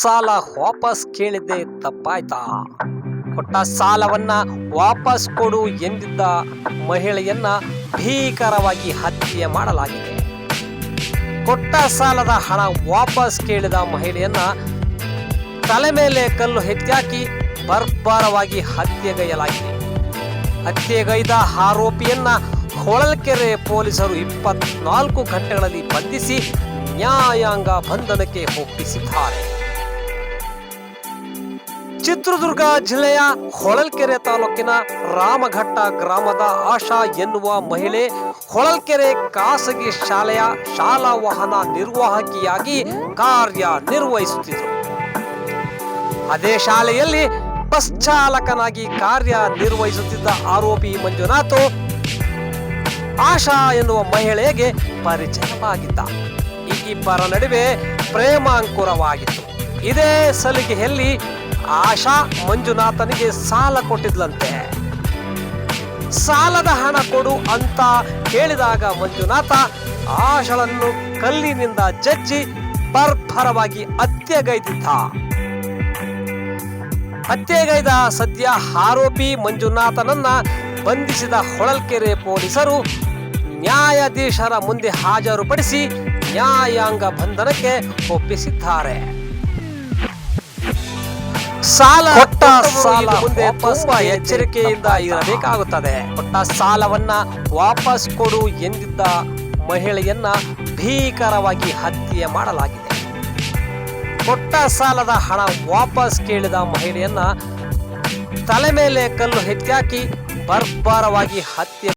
ಸಾಲ ವಾಪಸ್ ಕೇಳಿದ್ದೆ ತಪ್ಪಾಯ್ತಾ? ಕೊಟ್ಟ ಸಾಲವನ್ನ ವಾಪಸ್ ಕೊಡು ಎಂದಿದ್ದ ಮಹಿಳೆಯನ್ನ ಭೀಕರವಾಗಿ ಹತ್ಯೆ ಮಾಡಲಾಗಿದೆ. ಕೊಟ್ಟ ಸಾಲದ ಹಣ ವಾಪಸ್ ಕೇಳಿದ ಮಹಿಳೆಯನ್ನ ತಲೆ ಮೇಲೆ ಕಲ್ಲು ಎತ್ತಾಕಿ ಬರ್ಬರವಾಗಿ ಹತ್ಯೆಗೈಯಲಾಗಿದೆ. ಹತ್ಯೆಗೈದ ಆರೋಪಿಯನ್ನ ಹೊಳಲ್ಕೆರೆ ಪೊಲೀಸರು 24 ಗಂಟೆಗಳಲ್ಲಿ ಬಂಧಿಸಿ ನ್ಯಾಯಾಂಗ ಬಂಧನಕ್ಕೆ ಒಪ್ಪಿಸಿದ್ದಾರೆ. ಚಿತ್ರದುರ್ಗ ಜಿಲ್ಲೆಯ ಹೊಳಲ್ಕೆರೆ ತಾಲೂಕಿನ ರಾಮಘಟ್ಟ ಗ್ರಾಮದ ಆಶಾ ಎನ್ನುವ ಮಹಿಳೆ ಹೊಳಲ್ಕೆರೆ ಖಾಸಗಿ ಶಾಲೆಯ ಶಾಲಾ ವಾಹನ ನಿರ್ವಾಹಕಿಯಾಗಿ ಕಾರ್ಯನಿರ್ವಹಿಸುತ್ತಿದ್ದರು. ಅದೇ ಶಾಲೆಯಲ್ಲಿ ಬಸ್ ಚಾಲಕನಾಗಿ ಕಾರ್ಯನಿರ್ವಹಿಸುತ್ತಿದ್ದ ಆರೋಪಿ ಮಂಜುನಾಥ್ ಆಶಾ ಎನ್ನುವ ಮಹಿಳೆಗೆ ಪರಿಚಯವಾಗಿದ್ದ. ಈ ಇಬ್ಬರ ನಡುವೆ ಪ್ರೇಮಾಂಕುರವಾಗಿತ್ತು. ಇದೇ ಸಲಿಗೆಯಲ್ಲಿ ಆಶಾ ಮಂಜುನಾಥನಿಗೆ ಸಾಲ ಕೊಟ್ಟಿದ್ಲಂತೆ. ಸಾಲದ ಹಣ ಕೊಡು ಅಂತ ಕೇಳಿದಾಗ ಮಂಜುನಾಥ ಆಶಳನ್ನು ಕಲ್ಲಿನಿಂದ ಜಜ್ಜಿ ಬರ್ಬರವಾಗಿ ಹತ್ಯೆಗೈದಿದ್ದ. ಹತ್ಯೆಗೈದ ಸದ್ಯ ಆರೋಪಿ ಮಂಜುನಾಥನನ್ನ ಬಂಧಿಸಿದ ಹೊಳಲ್ಕೆರೆ ಪೊಲೀಸರು ನ್ಯಾಯಾಧೀಶರ ಮುಂದೆ ಹಾಜರುಪಡಿಸಿ ನ್ಯಾಯಾಂಗ ಬಂಧನಕ್ಕೆ ಒಪ್ಪಿಸಿದ್ದಾರೆ. ಸಾಲ ಮುಂದೆ ತುಂಬಾ ಎಚ್ಚರಿಕೆಯಿಂದ ಇರಬೇಕಾಗುತ್ತದೆ. ಕೊಟ್ಟ ಸಾಲವನ್ನ ವಾಪಸ್ ಕೊಡು ಎಂದಿದ್ದ ಮಹಿಳೆಯನ್ನ ಭೀಕರವಾಗಿ ಹತ್ಯೆ ಮಾಡಲಾಗಿದೆ. ಕೊಟ್ಟ ಸಾಲದ ಹಣ ವಾಪಸ್ ಕೇಳಿದ ಮಹಿಳೆಯನ್ನ ತಲೆ ಮೇಲೆ ಕಲ್ಲು ಎತ್ತಾಕಿ ಬರ್ಬರವಾಗಿ ಹತ್ಯೆ